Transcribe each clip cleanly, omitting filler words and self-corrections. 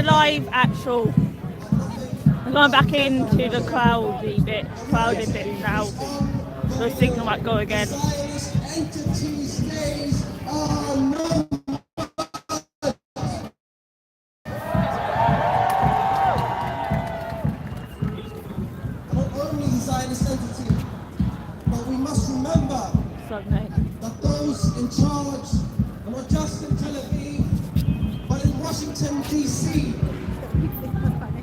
the live actual. I'm going back into the crowded bit now. The signal might go again. That those in charge are not just in Tel Aviv, but in Washington, D.C.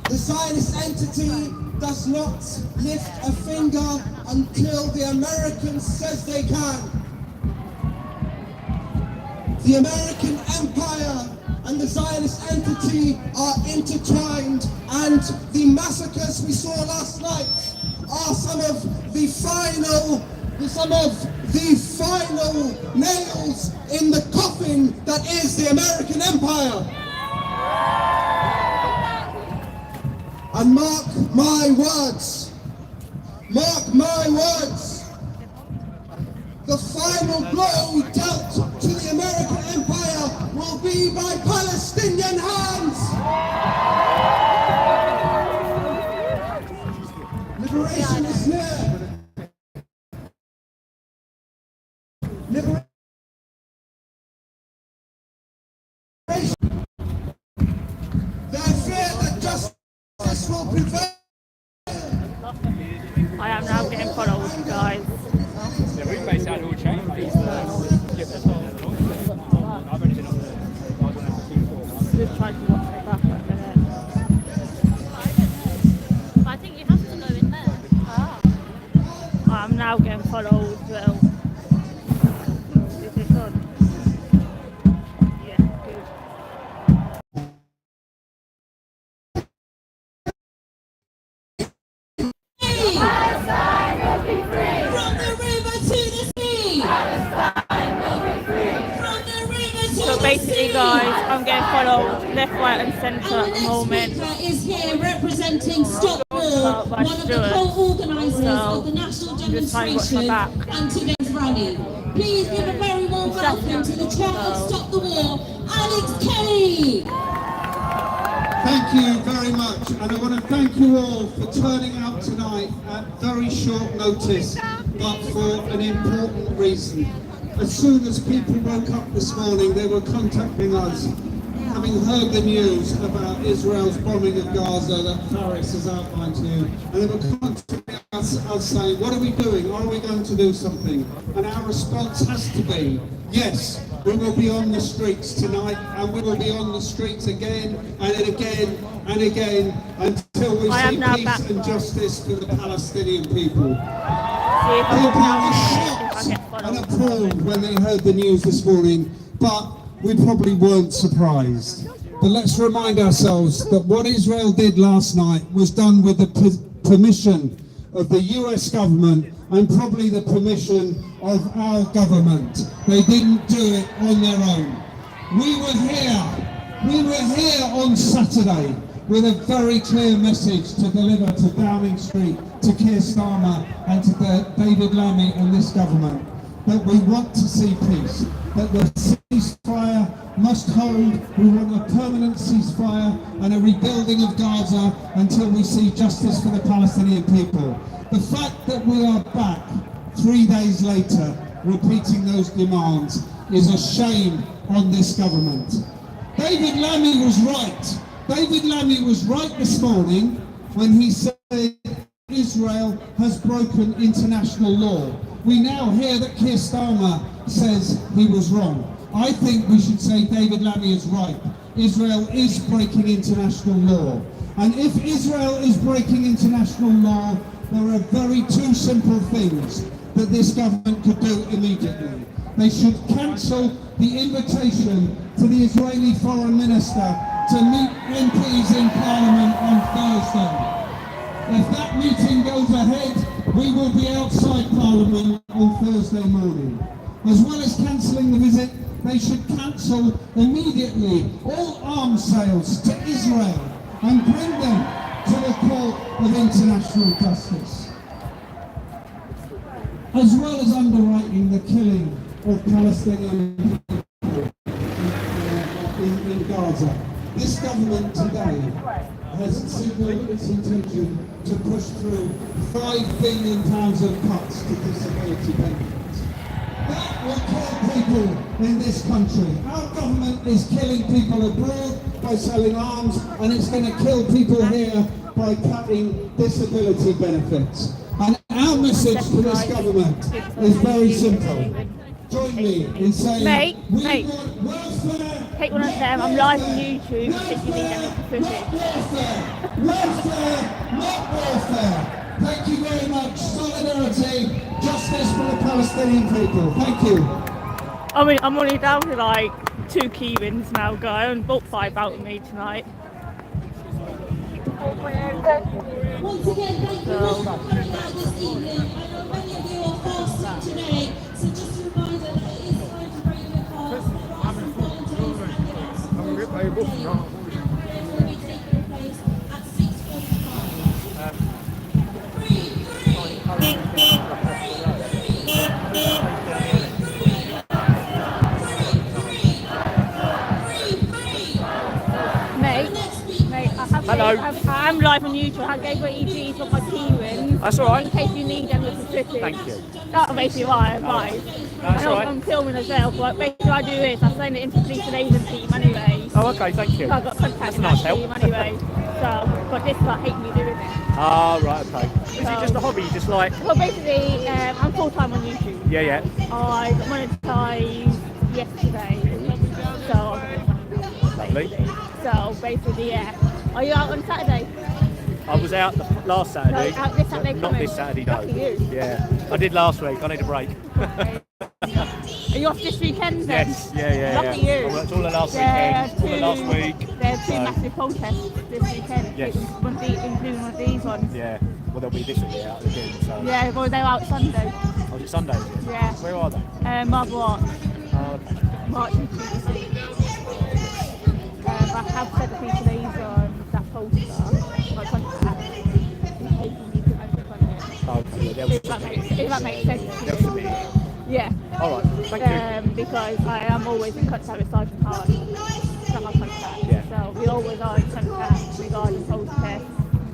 The Zionist entity does not lift a finger until the Americans says they can. The American empire and the Zionist entity are intertwined, and the massacres we saw last night are some of the final nails in the coffin that is the American empire. And mark my words, the final blow dealt to the American empire will be by Palestinian hands. Liberation is near. They fear that justice will prevail. I am now getting followed, guys. The replay sound all changed. Just trying to watch it back a minute. I think you have to go in there. I'm now getting followed. Well, is this on? Yeah, good. So basically, guys, I'm getting followed left, right, and centre at the moment. Is here representing Stop War, one of the co-organisers of the national demonstration and today's rally. Please give a very warm welcome to the chair of Stop the War, Alex Kelly. Thank you very much, and I want to thank you all for turning out tonight at very short notice, but for an important reason. As soon as people woke up this morning, they were contacting us, having heard the news about Israel's bombing of Gaza that Faris has outlined to you, and they were contacting us saying, what are we doing? Are we going to do something? And our response has to be, yes, we will be on the streets tonight, and we will be on the streets again and again and again until we see peace and justice for the Palestinian people. People were shocked and appalled when they heard the news this morning, but we probably weren't surprised. But let's remind ourselves that what Israel did last night was done with the permission of the US government and probably the permission of our government. They didn't do it on their own. We were here on Saturday with a very clear message to deliver to Downing Street, to Keir Starmer and to David Lammy and this government, that we want to see peace, that the ceasefire must hold. We want a permanent ceasefire and a rebuilding of Gaza until we see justice for the Palestinian people. The fact that we are back 3 days later repeating those demands is a shame on this government. David Lammy was right. David Lammy was right this morning when he said Israel has broken international law. We now hear that Keir Starmer says he was wrong. I think we should say David Lammy is right. Israel is breaking international law. And if Israel is breaking international law, there are two simple things that this government could do immediately. They should cancel the invitation to the Israeli foreign minister to meet MPs in Parliament on Thursday. If that meeting goes ahead, we will be outside Parliament on Thursday morning. As well as cancelling the visit, they should cancel immediately all arms sales to Israel and bring them to the Court of International Justice. As well as underwriting the killing of Palestinian people in Gaza. This government today has signalled its intention to push through £5 billion of cuts to disability benefits. That will kill people in this country. Our government is killing people abroad by selling arms, and it's going to kill people here by cutting disability benefits. And our message to this government is very simple. Join me in saying Mate, we mate. want welfare. Take one of them. I'm live on YouTube. If you need any footage. Welfare, not warfare. Thank you very much. Solidarity, justice for the Palestinian people. Thank you. I'm only down to like 2 key wins now, guy. I only bought 5 out of me tonight. Once again, thank you all for coming out this evening. I know many of you are fasting today, so just a reminder that it is time to break your fast. There are some volunteers and the council will be taking place at 6:45. Hello. I'm live on YouTube. I gave her EGs of my key wins. That's all right. In case you need them with the footage. Thank you. That's basically why I'm live. That's all right. I'm filming as well, but basically what I do is I send it into the police liaison team anyway. Oh, okay, thank you. So I've got contact That's with a nice that help. team anyway. So, but this I hate me doing it. Ah, right, okay. Is it just a hobby? You just like... Well, basically, I'm full time on YouTube. Yeah, yeah. I monetized yesterday, so Lovely. So basically, yeah. Are you out on Saturday? I was out last Saturday. No, out this Saturday Not coming. this Saturday, no. Lucky you. Yeah. I did last week. I need a break. Okay. Are you off this weekend then? Yes, yeah. Lucky you. I worked all the last There weekend, all the last week. There are 2 so- massive protests this weekend. Yes. Including one of these ones. Yeah. Well, they'll be this week out again, so... Yeah, well, they're out Sunday. Oh, is it Sunday? Is it? Yeah. Where are they? Marble Arch, Oh, okay. Marching Tuesday. I have said the people that poster, my contact, in case you need to open on it. Okay, yeah, they'll If that makes sense to they'll you. submit it. Yeah. All right, thank you. Because I am always in contact with Sergeant Hart. That's my contact. Yeah. So we always are in contact regarding protests,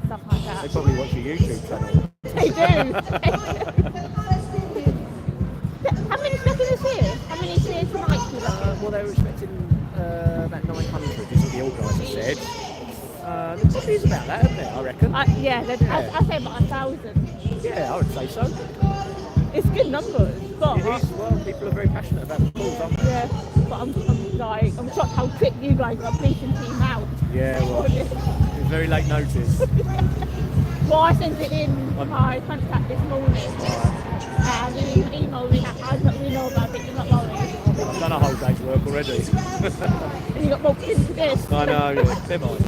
stuff like They that. probably watch your YouTube channel. They do. How many stuff is this here? How many is here tonight? Do you reckon? Well, they were expecting about 900, is what the organiser said. There probably is about that, isn't there, I reckon? Yeah, I say about 1,000. Yeah, I would say so. It's good numbers, but It is. Well, people are very passionate about the cause, aren't they? yeah, but I'm shocked how quick you guys got briefing team out. Yeah, well, it's very late notice. Well, I sent it in my contact this morning, and you emailed me. I don't really know about it. You're not worried. I've done a whole day's work already. And you got booked into this. I know, yeah. Never mind.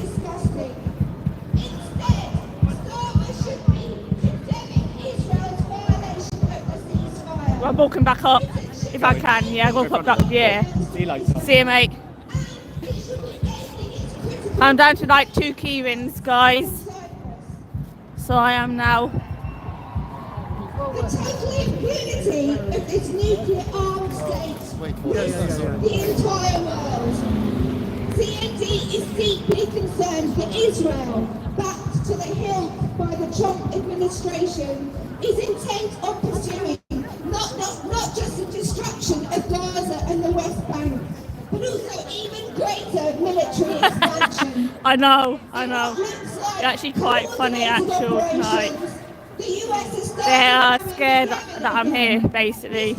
Well, I'm walking back up if I can. Yeah, I'm going to pop up. Yeah. See you later. See you, mate. I'm down to like 2 key wins, guys. So I am now. The total impunity of this nuclear armed state the entire world. CND is deeply concerned that Israel, backed to the hilt by the Trump administration, is intent on pursuing not just the destruction of Gaza and the West Bank, but also even greater military expansion. I know. It's actually quite funny, actual tonight. They are scared that I'm here, basically.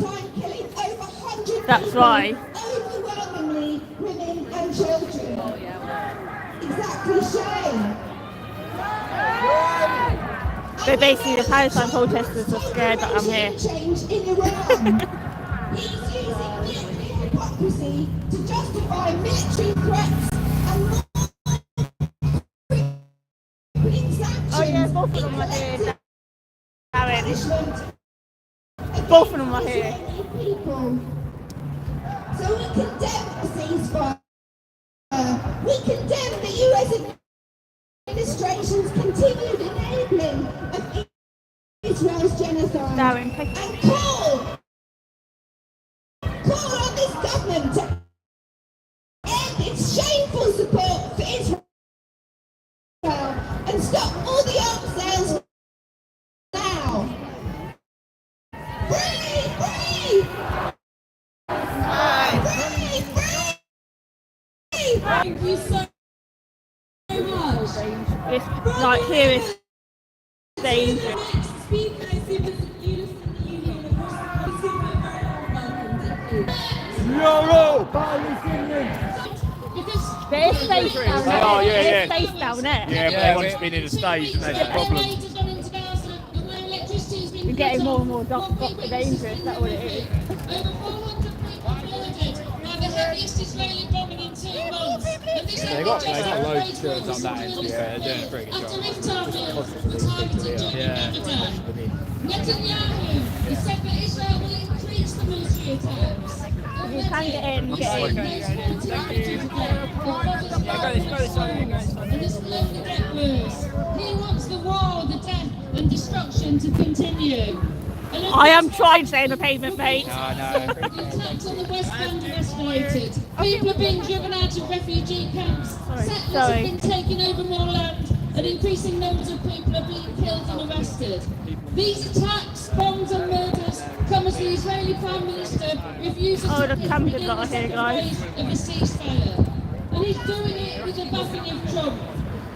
That's why. Overwhelmingly women and children. Exactly, shame. They're basically the Palestine protesters are scared that I'm here. Change in Iran. He's using nuclear hypocrisy to justify military threats and more sanctions. Oh yeah, both of them are here. Darren. Both of them are here. People. So we condemn a ceasefire. We condemn the US administration's continued enabling of Israel's genocide. Darren, take it. And call on this government to end its shameful support for And stop all the arms sales now. Free, free! Free, free! Thank you so much. It's like here is dangerous. Next speaker is Citizen Unison Union across the because There's space down there. Oh, yeah, There's yeah. space down there. Yeah, but they want to be near the stage, and that's the problem. You're getting more and more dangerous, that's what it is. Over 400 people murdered by the heaviest Israeli bombing in 2 months. They got loads of tours on that end, yeah, they're doing a pretty good job. Netanyahu has said that Israel will increase the military attacks. You can get in, get in. And this will only get worse. He wants the war, the death and destruction to continue. I am trying to stay in the pavement, mate. The attacks on the West Bank have escalated. People are being driven out of refugee camps. Settlers have been taking over more land, and increasing numbers of people are being killed and arrested. These attacks, bombs and murders come as the Israeli Prime Minister refuses to the cameras are here, guys. of a ceasefire. And he's doing it with the backing of Trump.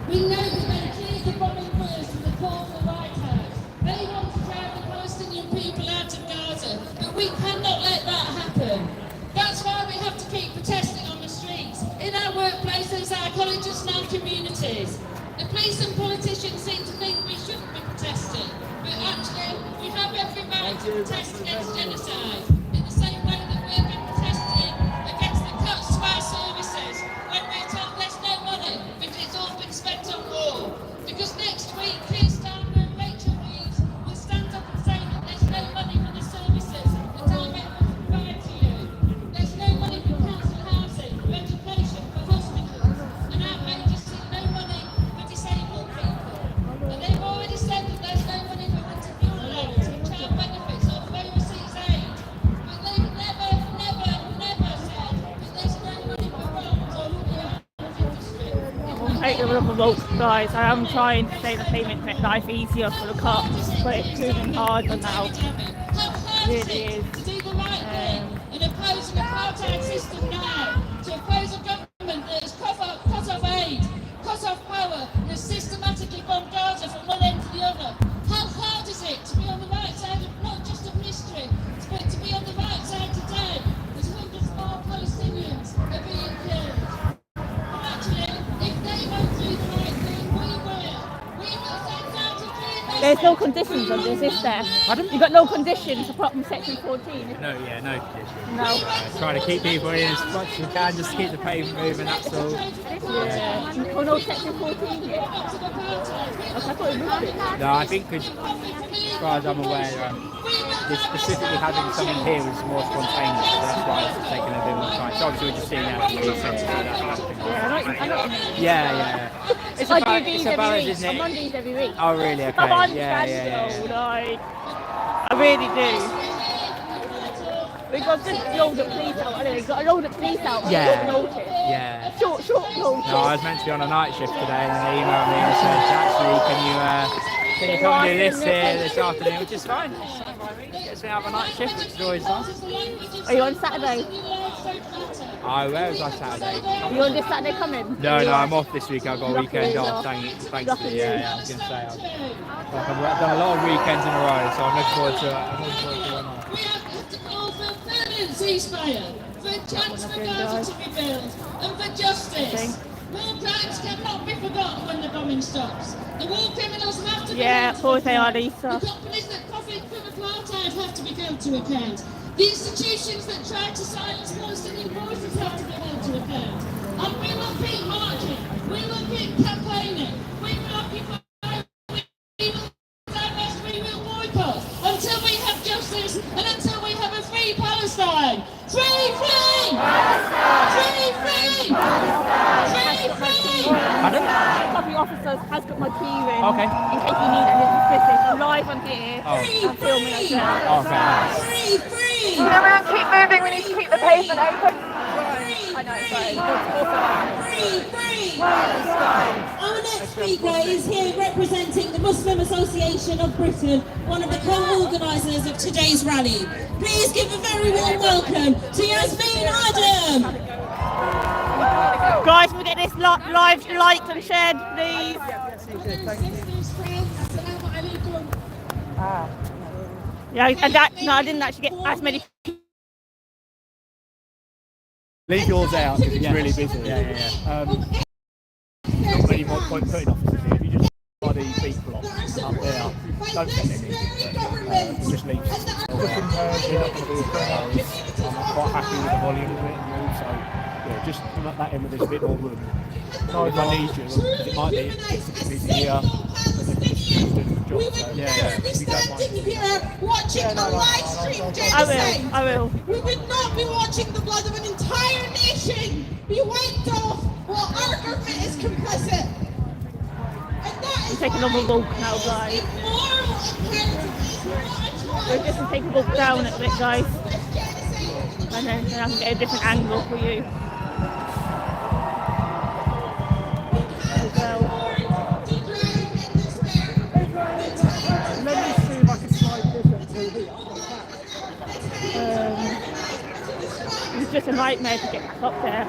We know that they cleared the bombing first with the call for the White House. They want to drive the Palestinian people out of Gaza, but we cannot let that happen. That's why we have to keep protesting on the streets, in our workplaces, our colleges and our communities. The police and politicians seem to think we shouldn't be protesting, but actually we have every right to protest against genocide, in the same way that we've been protesting against the cuts to our services when we're told there's no money because it's all been spent on war. Because next week, Keir Starmer and Rachel Reeves will stand up and say that there's no money for the services that Direct will provide to you. There's no money for council housing, for education, for hospitals, and outrageously no money for disabled people. And they've already said that there's no money for winter fuel allowance, for child benefits, or for overseas aid. But they've never said that there's no money for roads or for the arms industry. Take the rubber bolts, guys. I am trying to stay in the pavement to make life easier for the cops, but it's proving harder now. How hard is it to do the right thing and oppose an apartheid system now? To oppose a government that has cut off aid, cut off power, and has systematically bombed Gaza from one end to the other? How hard is it to be on the right side of not just of history, but to be on the right side today as hundreds more Palestinians are being killed? And actually, if they won't do the right thing, we will. We will send out a clear There's no conditions on this, is there? You've got no conditions apart from section 14. No conditions. No. Trying to keep people in as much as we can, just to keep the pavement moving, that's all. Yeah. Oh no, section 14 yet. I thought it moved it. No, I think as far as I'm aware, they're specifically having something here was more spontaneous, so that's why it's taking a bit more time. So obviously we're just seeing how I know. Yeah. It's I a do balance, these it's a every balance, week. isn't I'm it? on these every week. Oh really? Okay. I understand Yeah. though, like, I really do. We got just load of police out. Anyway, we got a load of police out. Yeah. Short notice. Yeah. Short notice. No, I was meant to be on a night shift today, and they emailed me and said, actually, can you come and do this here this afternoon, which is fine. Gets me out of a night shift, which is always nice. Are you on Saturday? Where was I Saturday? Are you on this Saturday coming? No, I'm off this week. I've got a Lucky weekend you. off. Thanks to Lucky you. you. Yeah, I was going to say. I've done a lot of weekends in a row, so I'm looking forward to it. We have to call for a permanent ceasefire, for a chance for Gaza to be built, and for justice. War crimes cannot be forgotten when the bombing stops. The war criminals have to be Yeah, of course they are, The Lisa. companies that profit from apartheid have to be held to account. The institutions that try to silence Palestinian voices have to be held to account. And we will keep marching. We will keep campaigning. We will occupy. We will divest. We will boycott until we have justice and until we have a free Palestine. Free! Free! Free! Pardon? Copy officers has got my key ring. Okay. In case you need it, this is Chrissy. I'm live on here. Oh. I'm filming as well. Okay, nice. Free! Everyone keep moving, we need to keep the pavement open. I know, sorry. Free! Our next speaker is here representing the Muslim Association of Britain, one of the co-organisers of today's rally. Please give a very warm welcome to Yasmin Adam. Guys, we get this live liked and shared, please. Yeah, and that, no, I didn't actually get as many. Leave yours out because it's really busy. Not really more point putting officers here. If you just body people up there, don't get anything. Just leave. I'm quite happy with the volume of it, and also, yeah, just come up that end where there's a bit more room. If I need you, because it might be busy here. We will not be standing here watching a live stream genocide. I will. We would not be watching the blood of an entire nation be wiped off while our government is complicit. And that is Take another walk now, guys. We're just going to take a walk down a bit, guys. And then I can get a different angle for you. It's just a nightmare to get back up there.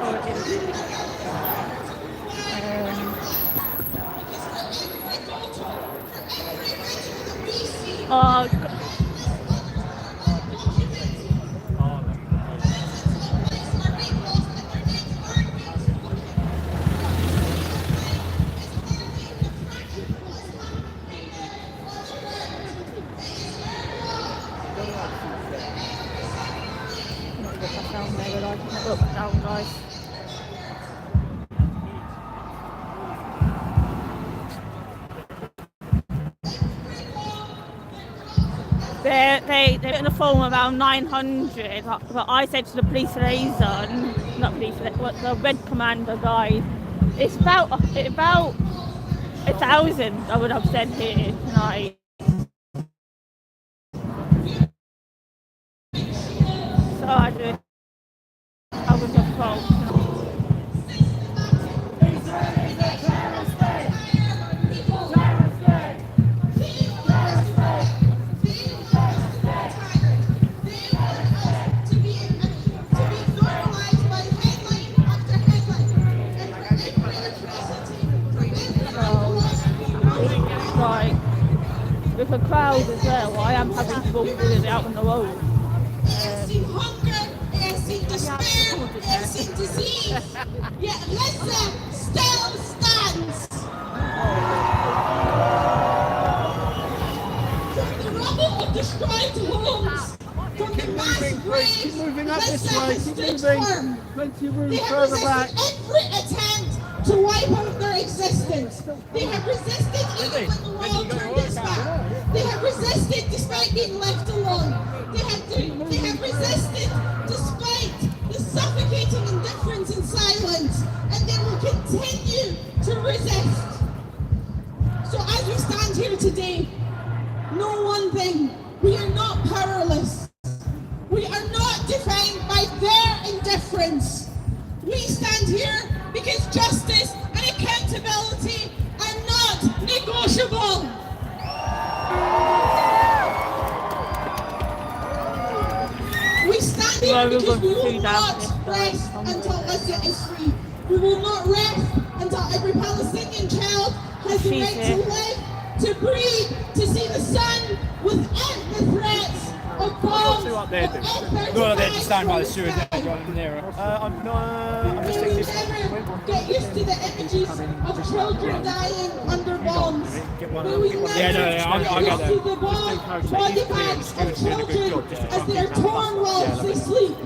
Down, guys. They're in a form around 900, but I said to the police liaison, not police, the Red Commander guy, it's about 1,000, I would have said here tonight. So I was just told. With a crowd as well, I am having to walk with it out on the road. Despair, disease, yet Lissa still stands. From the rubble of destroyed homes, from the mass graves, Lissa has stood firm. They have resisted every attempt to wipe out their existence. They have resisted even when the world turned its back. They have resisted despite being left alone. They have resisted despite the suffocating indifference and silence, and they will continue to resist. So as we stand here today, know one thing: we are not powerless. We are not defined by their indifference. We stand here because justice and accountability are not negotiable. We stand here because we will not rest until Lissa is free. We will not rest until every Palestinian child has the right to live, to breathe, to see the sun without the threats of bombs. Up there, no, they're just stand by the sewers. I'm just thinking. Get used to the images of children dying under bombs. May we never I got that. to the body bags of children as they are torn whilst they sleep.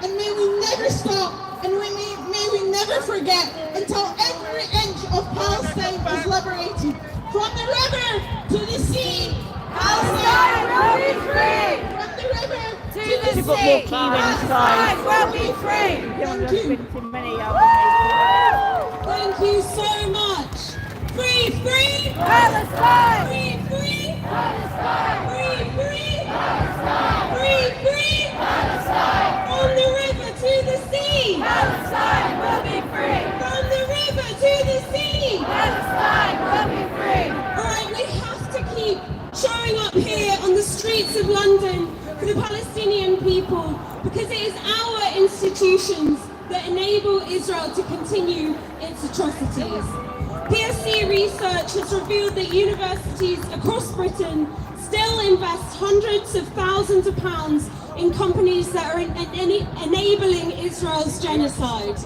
And may we never stop, and may we never forget until every inch of Palestine is liberated. From the river to the sea, Palestine will be free. From the river to the sea, Palestine will be free. Thank you. Thank you so much. Free, free, Palestine. Free, free, Palestine. Free, free, Palestine. Free, free, Palestine. From the river to the sea, Palestine will be free. From the river to the sea, Palestine people, because it is our institutions that enable Israel to continue its atrocities. PSC research has revealed that universities across Britain still invest hundreds of thousands of pounds in companies that are enabling Israel's genocide.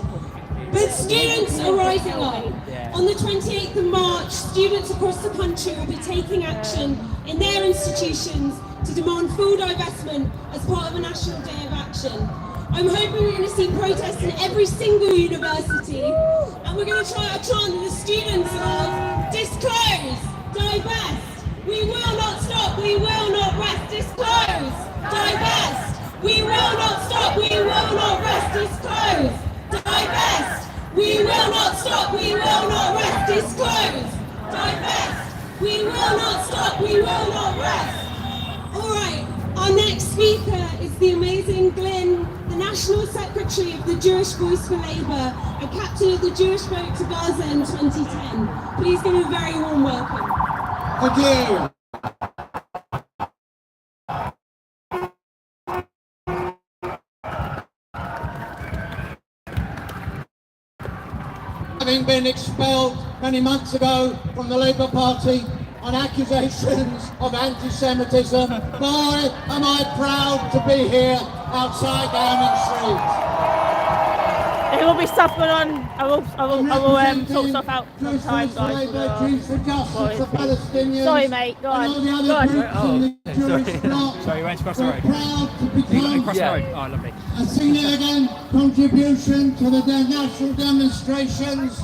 But students are rising up. On the 28th of March, students across the country will be taking action in their institutions to demand full divestment as part of a national day of action. I'm hoping we're going to see protests in every single university, and we're going to try to chant the students of disclose, divest. We will not stop, we will not rest. Disclose, divest. We will not stop, we will not rest. Disclose, divest. We will not stop, we will not rest. Disclose, divest. We will not stop, we will not rest. All right, our next speaker is the amazing Glyn, the National Secretary of the Jewish Voice for Labour and captain of the Jewish boat to Gaza in 2010. Please give him a very warm welcome. Thank you. Having been expelled many months ago from the Labour Party on accusations of anti-Semitism, boy, am I proud to be here outside Downing Street. It will be stuff going on. I will talk stuff out sometimes, guys. Sorry, mate. Go on. Sorry, you went across the road. Across the road. Oh, lovely. A significant contribution to the national demonstrations.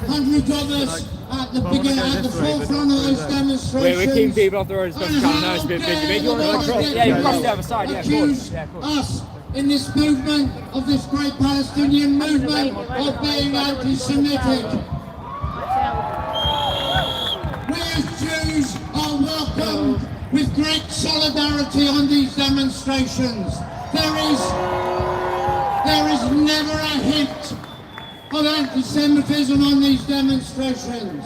Hundreds of us at the forefront of those demonstrations. We're keeping people off the road, especially kind of nice, a bit busy. You want to cross? Yeah, you cross the other side. Yeah, of course. Us in this movement of this great Palestinian movement of being anti-Semitic. We as Jews are welcomed with great solidarity on these demonstrations. There is never a hint of anti-Semitism on these demonstrations.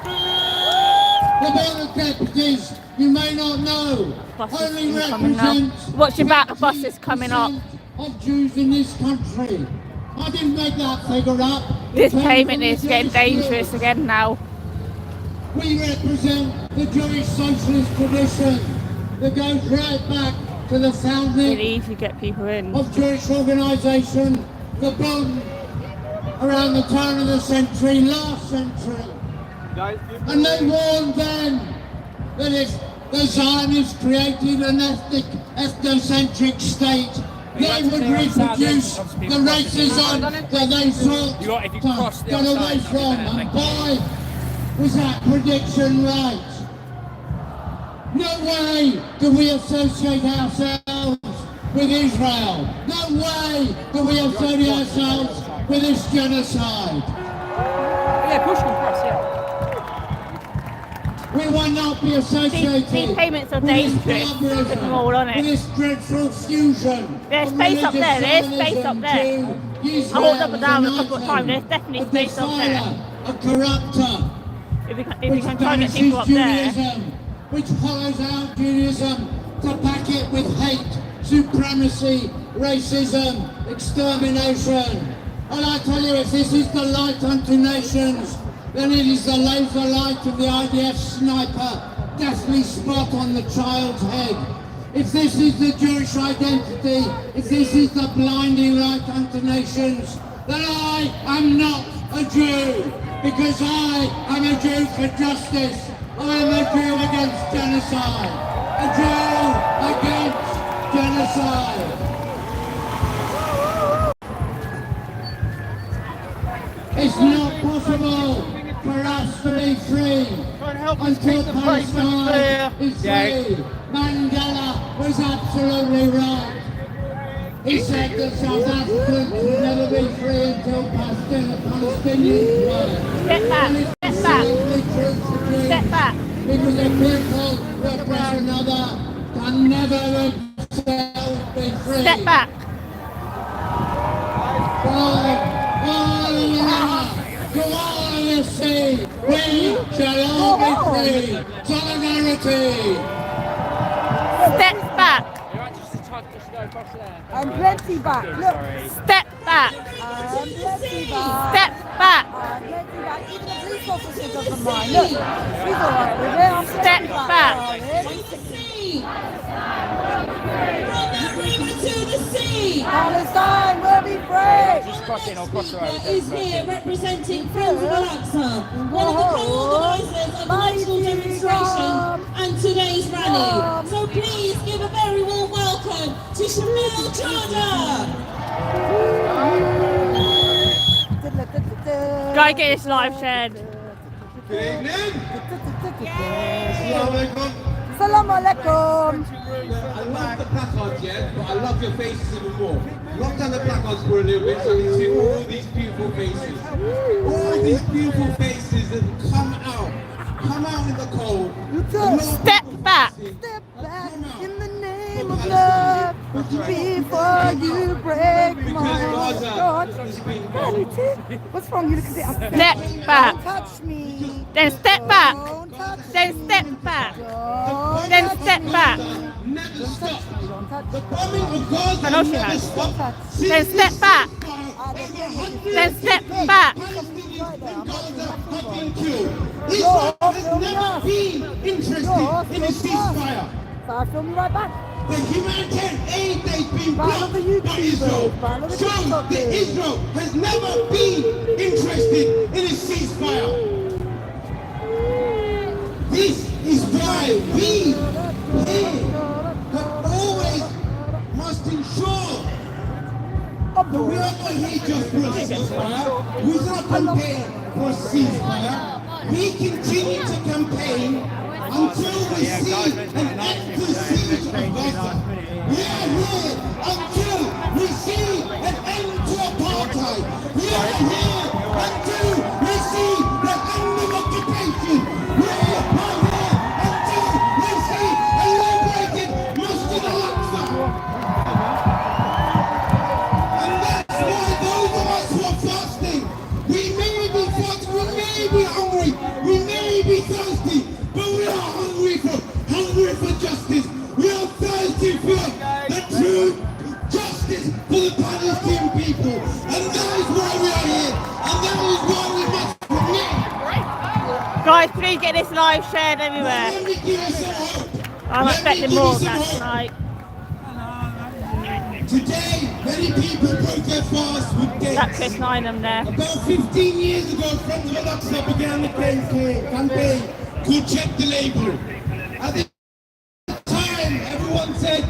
The Board of Deputies, you may not know, only represent Watch your back, the bus is coming up. of Jews in this country. I didn't make that figure up. This payment is getting dangerous again now. We represent the Jewish socialist tradition that goes right back to the founding Really easy to get people in. of Jewish organisation, the Bund, around the turn of the century, last century. And they warned then that if the Zionists created an ethnocentric state, they would reproduce the racism that they sought to get away from. And boy, was that prediction right. No way do we associate ourselves with Israel. No way do we associate ourselves with this genocide. Yeah, push them across, yeah. We will not be associated These payments are with this dangerous. Put them collaboration, all on with it. this dreadful fusion. There's of space up religious there, there's space Zionism up there. to I Israel walked up and as down an a couple of item, times, there's definitely a space up there. defiler, a corrupter, If you which can try and get banishes people up there. Judaism, which hollows out Judaism to pack it with hate, supremacy, racism, extermination. And I tell you, if this is the light unto nations, then it is the laser light of the IDF sniper, deathly spot on the child's head. If this is the Jewish identity, if this is the blinding light unto nations, then I am not a Jew, because I am a Jew for justice. I am a Jew against genocide. A Jew against genocide. It's not possible for us to be free until Palestine is free. Mandela was absolutely right. He said that South Africans would never be free until Palestinians were. Step back, And it's step back, absolutely true today. step back. Because if people repress another, can never themselves be free. Step back. To all the sea, we shall all be free. Solidarity. Step back. You're right, just to try to I'm plenty back. Look. Step back. I'm plenty back. Step back. I'm plenty back. Even the police officer doesn't mind. Look, he's alright with it. I'm Step plenty back. To the sea. Palestine will be free. Just cross in or cross the road. Is here representing Friends of Al-Aqsa, one of the co-organisers of the national demonstration and today's rally. So please give a very warm welcome to Shamil Chada. Go get this live shared. Good evening. Salam alaikum. I love the placards, yeah, but I love your faces even more. Lock down the placards for a little bit so I can see all these beautiful faces. All these beautiful faces that come out in the cold. Step back. Step back in the name of love before you break my heart. What's wrong? You look at it. Step back. Don't touch me. Then step back. Don't touch me. Then step back. Don't Then touch step me. back. Never stop. Don't touch The me. bombing of Gaza I know she never has. stopped. Then step back. Then step back. Have been killed. Israel has never been interested in a ceasefire. So I film you right back. The humanitarian aid they've been Ban of blocked the by YouTubers, Israel ban of the shows TikTokers. that Israel has never been interested in a ceasefire. This is why we here have always must ensure that we are not here just for a ceasefire. We do not campaign for a ceasefire. We continue to campaign until we see an end to the siege of Gaza. We are here until we see an end to apartheid. We are here until we see the end of occupation. We are here until we see a liberated Masjid al-Aqsa. And that's why those of us who are fasting, we may be fasting, we may be hungry, we may be thirsty, but we are hungry for justice. We are thirsty for the true justice for the Palestinian people. And that is why we are here. And that is why we must commit. Guys, please get this live shared everywhere. Let me give you some hope. I'm Let me expecting give you more of some that hope. tonight. Today, many people broke their fast with dates. That Chris Nynam there. About 15 years ago, Friends of Al-Aqsa began the campaign called Check the Label. At the time, everyone said,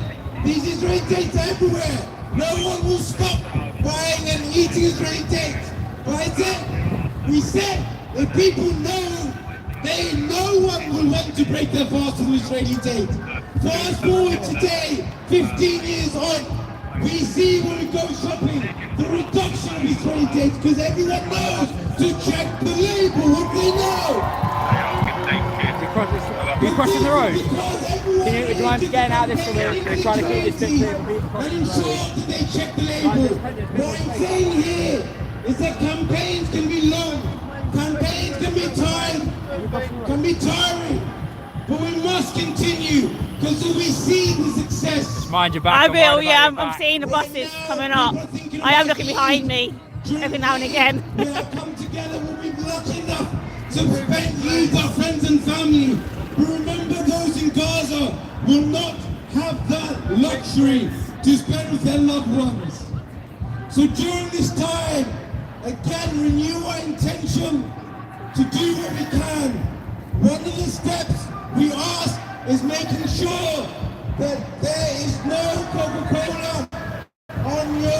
these Israeli dates are everywhere. No one will stop buying and eating Israeli dates. But I said, we said, if people know, no one will want to break their fast with an Israeli date. Fast forward today, 15 years on, we see when we go shopping, the reduction of Israeli dates, because everyone knows to check the label, what they know. You're crossing the road. Would you mind getting out of this for a minute? We're trying to keep this bit clear for people crossing and the road. ensure that they check the label. What I'm saying here is that campaigns can be long, campaigns can be tiring, but we must continue because we see the success. Mind your back. I and will, mind yeah, about your I'm back. seeing the buses coming up. I am looking behind me every now and again. We have come together, we've been lucky enough to prevent you, our friends and family. But remember, those in Gaza will not have that luxury to spend with their loved ones. So during this time, again, renew our intention to do what we can. One of the steps we ask is making sure that there is no Coca-Cola on your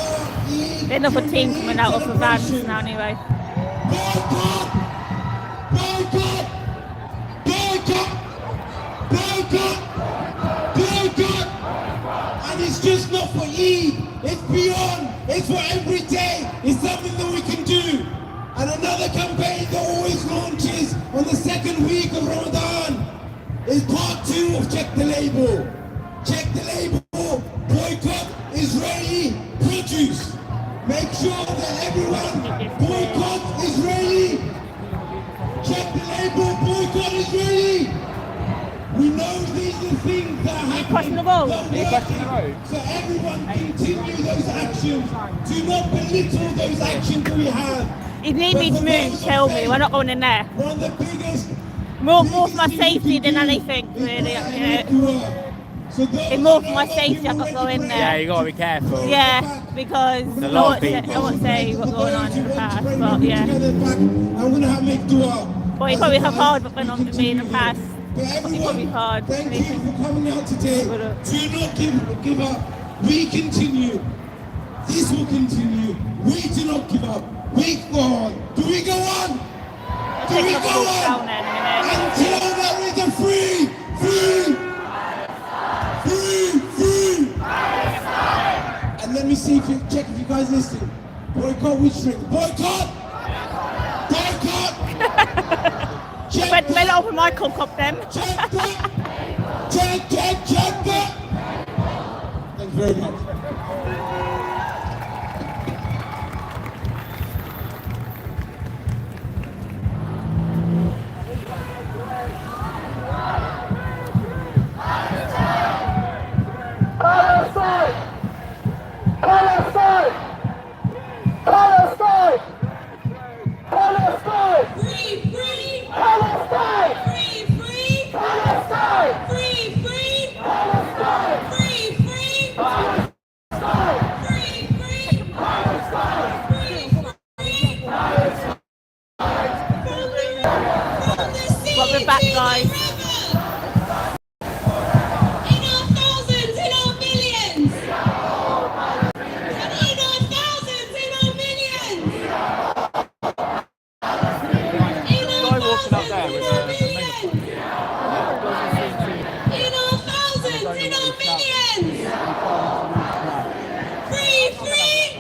Eid. There's another team coming out of the vans now anyway. Boycott! Boycott! Boycott! Boycott! Boycott! And it's just not for Eid, it's beyond, it's for every day, it's something that we can do. And another campaign that always launches on the second week of Ramadan is part 2 of Check the Label. Check the Label, boycott Israeli produce. Make sure that everyone boycott Israeli. Check the Label, boycott Israeli. We know these are things that happen. crossing the road? Are you crossing the road? So everyone continue those actions. Do not belittle those actions we have. You need me to move, tell me. We're not going in there. One of the biggest. More for my safety than anything, really. It's more for my safety. I've got to go in there. Yeah, you got to be careful. Yeah, because There's a I lot of won't say what's going on in the past, but yeah. I'm gonna have make dua. But you probably have hard what went on to me in the past. But It everyone, probably hard. thank you for coming out today. Do not give up. We continue. This will continue. We do not give up. We go on. Do we go on? I'll Do take we a go walk on? down there in a minute. Until there is a free. And let me see if you check if you guys listen. Boycott which drink? Boycott! Check Better open my cup then. Check that! Thank you very much. But we're back, guys. In our thousands, in our millions. And in our thousands, in our millions. In our thousands, in our millions. In our thousands, in our millions. Free.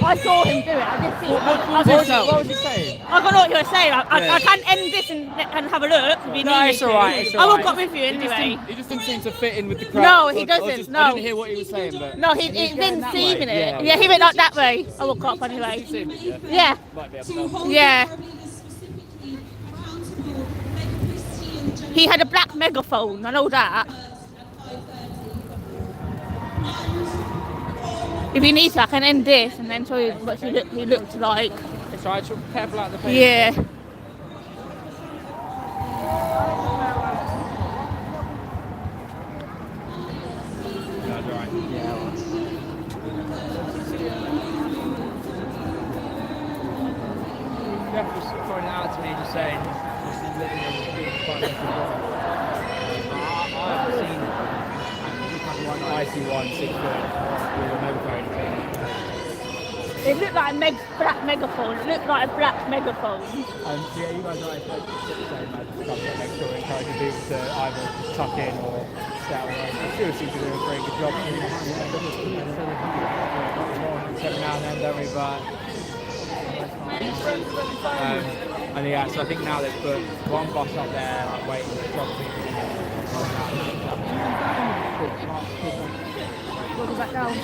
I saw him do it. I did see it. What was he saying? I don't know what you were saying. I can end this and have a look if you No, need me it's to. alright, it's I will alright. come with you anyway. He just didn't seem to fit in with the crowd. No, he Or doesn't, just- no. I didn't hear what he was saying, but... No, he didn't see him in it. way? Yeah, he went like that way. I will come anyway. Yeah. Might be able To to. hold Yeah. the Caribbean specifically accountable, make Christian He had a black megaphone. I know that. If you need to, I can end this and then show you what he looked like. It's alright, so careful out the paint. Yeah. No, it's alright. Yeah, alright. Jeff was pointing it out to me, just saying, this is literally a big fun. I haven't seen one icy one 6 foot with a megaphone thing. It looked like a black megaphone. It looked like a black megaphone. And yeah, you guys are right, like, saying that stuff that makes sure encouraging people to either tuck in or stay out of the way. I seriously do a very good job. Every now and then, don't we? But and yeah, so I think now they've put one bus up there, like waiting for jobs to What was that down?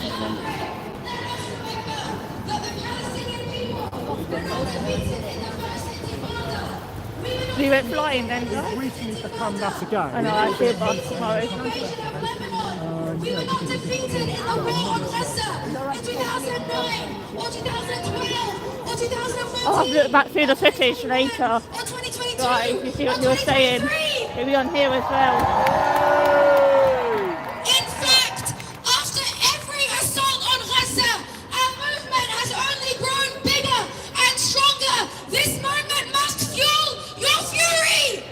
We went flying then, guys. Recently become that again. I know, I see a bus tomorrow. We were not defeated in the war on Gaza in 2009 or 2012 or 2014 I'll have to look back through the footage later. or 2022 Right, you see what or you were saying. 2023. It'll be on here as well. In fact, after every assault on Gaza, our movement has only grown bigger and stronger. This moment must fuel your fury.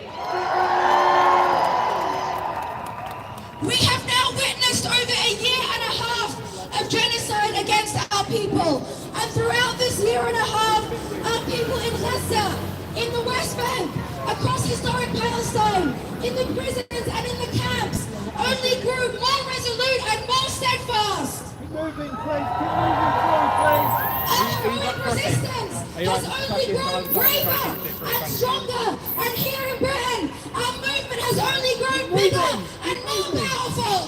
We have now witnessed over a year and a half of genocide against our people. And throughout this year and a half, our people in Gaza, in the West Bank, across historic Palestine, in the prisons and in the camps, only grew more resolute and more steadfast. Our heroic resistance has only grown braver and stronger. And here in Britain, our movement has only grown bigger and more powerful.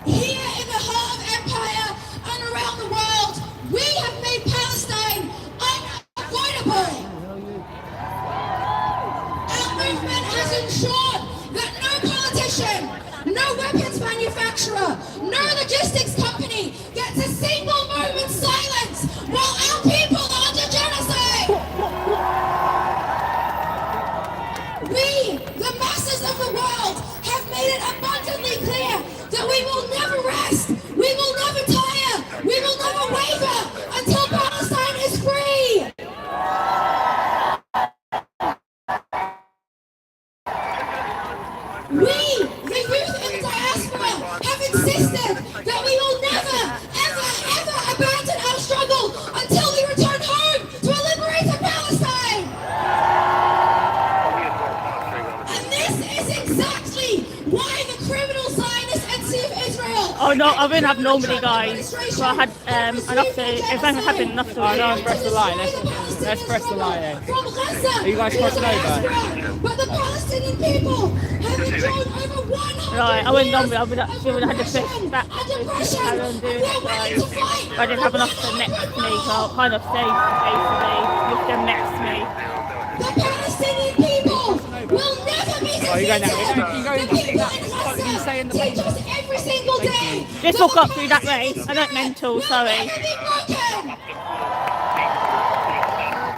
Here in the heart of empire and around the world, we have made Palestine unavoidable. abandon our struggle until we return home to a liberated Palestine. And this is exactly why the criminal Zionist NC of Israel. Oh no, I wouldn't have nobody, guys. So I had enough to. If I had enough to. Oh no, let's press the light. Let's press the light then. Are you guys crossing over? But the Palestinian people have endured over 100 Right, I wouldn't normally. I would have had to oppression push back and to depression. carry on doing We're it, willing guys. to fight. I didn't have enough to next to me, so I'll kind of stay basically with them next to me. The Palestinian people will never be defeated. Oh, you go now. You go The in. people in You stay in the Gaza teach us every single day. Just walk up through that way. I don't mental, sorry. Never be broken.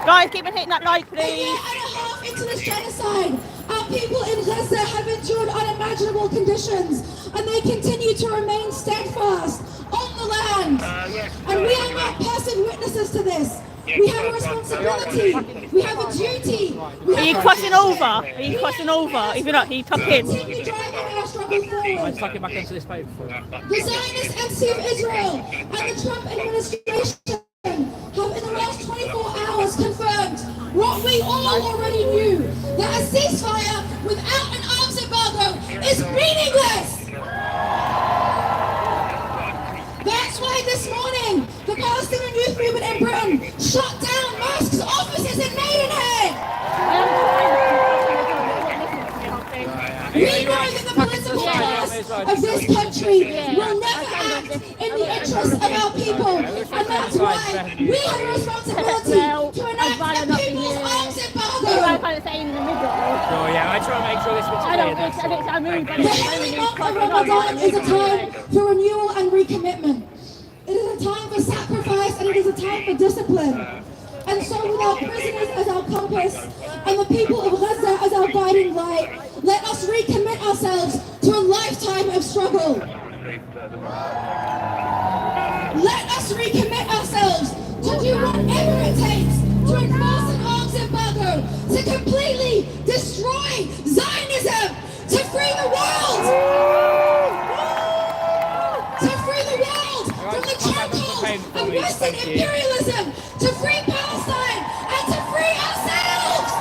Guys, keep on hitting that like, A year please. and a half into this genocide, our people in Gaza have endured unimaginable conditions, and they continue to remain steadfast on the land. And we are not passive witnesses to this. We have a responsibility. We have a duty. We Are you have a crossing mission. over? Are you crossing over? If you're not, you tuck in. Continue driving our struggle I forward. stuck it back into this paper. The Zionist NC of Israel and the Trump administration have in the last 24 hours confirmed what we all already knew, that a ceasefire without an arms embargo is meaningless. That's why this morning the Palestinian Youth Movement in Britain shut down mosques, offices in Maidenhead. We know that the political class of this country will never act in the interest of our people, and that's why we have a responsibility to enact the People's Arms Embargo. kind of saying in the middle. Oh yeah, I try to make sure this was I clear. don't think I don't. I mean, but The it's ending only of quite Ramadan is a time for renewal and recommitment. It is a time for sacrifice and it is a time for discipline. And so with our prisoners as our compass and the people of Gaza as our guiding light, let us recommit ourselves to a lifetime of struggle. Let us recommit ourselves to do whatever it takes to enforce an arms embargo, to completely destroy Zionism, to free the world! To free the world from the chokehold of Western imperialism, to free Palestine, and to free ourselves!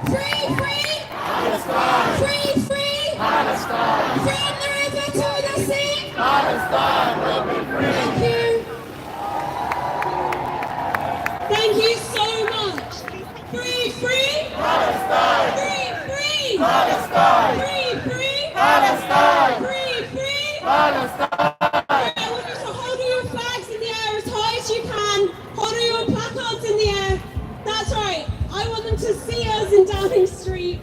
Free, free! Palestine! Free, free! Palestine! From the river to the sea! Palestine will be free! Thank you! Thank you so much! Free, free! Palestine! Free, free! Palestine! Free, free! Palestine! Free, free! Palestine! I want you to hold your flags in the air as high as you can. Hold your placards in the air. That's right. I want them to see us in Downing Street.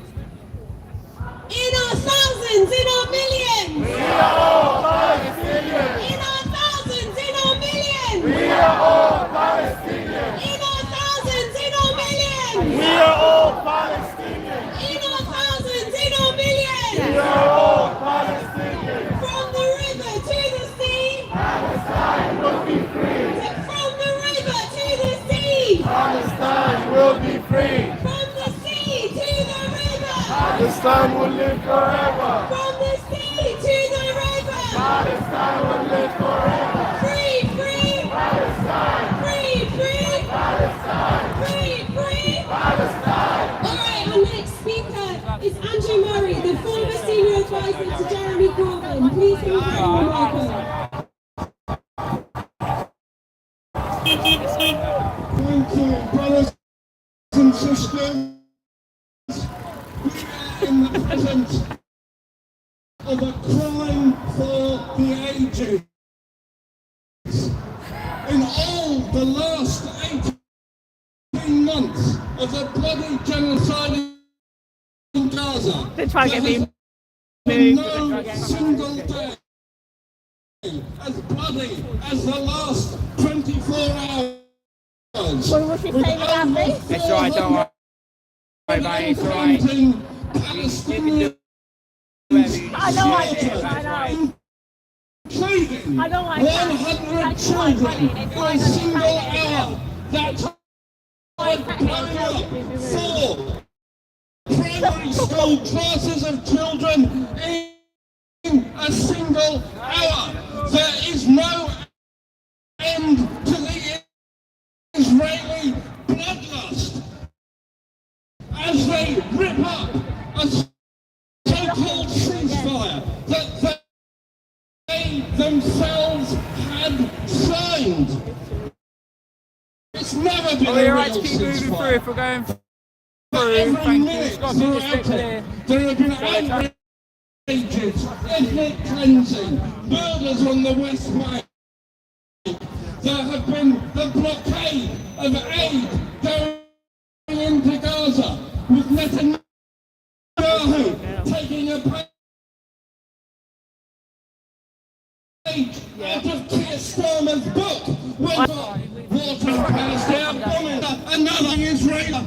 In our thousands, in our millions. We are all Palestinians. In our thousands, in our millions. We are all Palestinians. In our thousands, in our millions. We are all Palestinians. In our thousands, in our millions. We are all Palestinians. From the river to the sea. Palestine will be free. From the river to the sea. Palestine will be free. From the sea to the river. Palestine will live forever. From the sea to the river. Palestine will live forever. Free, free. Palestine. Free, free. Palestine. Free, free. Palestine. All right, our next speaker is Andrew Murray, the former senior advisor to Jeremy Corbyn. Please give him a warm welcome. Thank you, brothers and sisters. We are in the presence of a crime for the ages. In all the last 18 months of the bloody genocide in Gaza, They try to get me there moved. has been no single day as bloody as the last 24 hours. What was he saying about me? It's all right, don't worry. Mate, it's all right. Palestinian I know I did. I know. including I know I 100 children in a single hour. That's blowing up 4 primary school classes of children in a single hour. There themselves had signed. It's never been Are we alright to keep moving through if we're going through? Thank you, Scott. Just stick clear. There have been outrages, ethnic cleansing, murders on the West Bank. There have been the blockade of aid going into Gaza, with Netanyahu taking a page out of Keir Starmer's book when water in Palestine bombing another Israeli.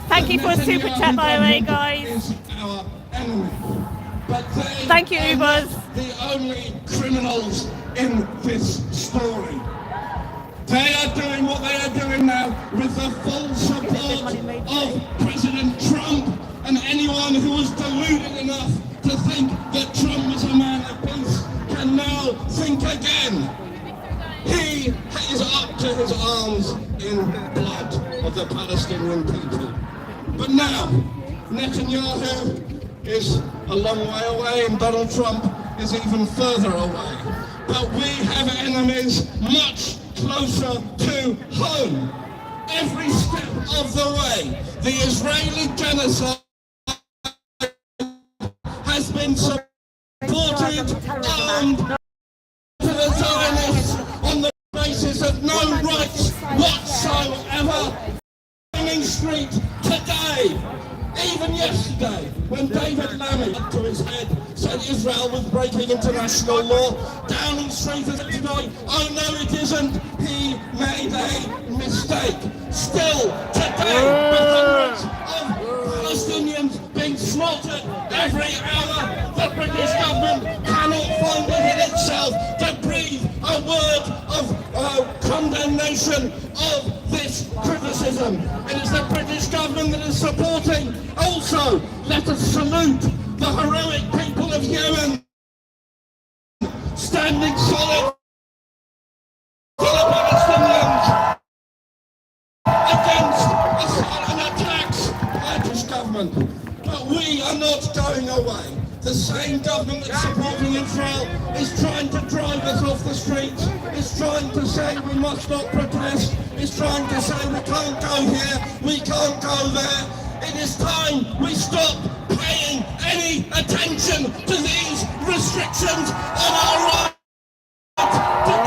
Thank you for a super chat, by the way, guys. Our enemy. But Thank you, Ubers. The only criminals in this story. They are doing what they are doing now with the full support of President Trump and anyone who was deluded enough to think that Trump was a man of peace can now think again. He is up to his arms in blood of the Palestinian people. But now, Netanyahu is a long way away and Donald Trump is even further away. But we have enemies much closer to home. Every step of the way, the Israeli genocide has been supported, armed to the Zionists on the basis of no rights whatsoever. Downing Street today, even yesterday, when David Lammy, up to his head, said Israel was breaking international law, Downing Street has said today, oh no it isn't, he made a mistake. Still, today, with hundreds of Palestinians being slaughtered every hour, the British government cannot find it in itself to breathe a word of condemnation of this criticism. It is the British government that is supporting. Also, let us salute the heroic people of Yemen standing solid for the Palestinians against assault attacks by the British government. But we are not going away. The same government that's supporting Israel is trying to drive us off the streets, is trying to say we must not protest, is trying to say we can't go here, we can't go there. It is time we stop paying any attention to these restrictions on our right to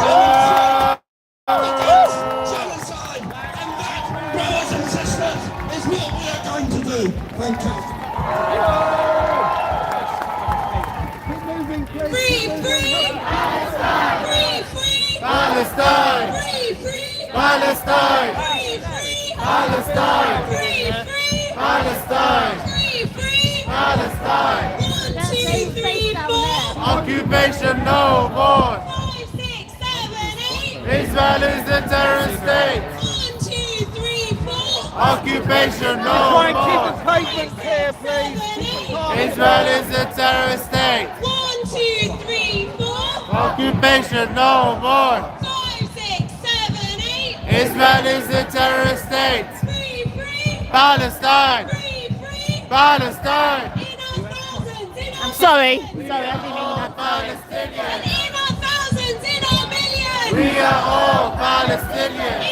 demonstrate against genocide. And that, brothers and sisters, is what we are going to do. Thank you. Free, free Palestine! Free, free Palestine! Free, free Palestine! Free, free Palestine! Free, free Palestine! Free, free Palestine! 1, 2, 3, 4. Occupation no more! 5, 6, 7, 8. Israel is a terrorist state! 1, 2, 3, 4. Occupation no more! Pavement clear, please. Israel is a terrorist state! 1, 2, 3, 4. Occupation no more! 5, 6, 7, 8. Israel is a terrorist state! Free, free Palestine! Free, free Palestine! In our thousands, in our Sorry, I didn't mean that. Palestinians! and in our thousands, in our millions. We are all Palestinians!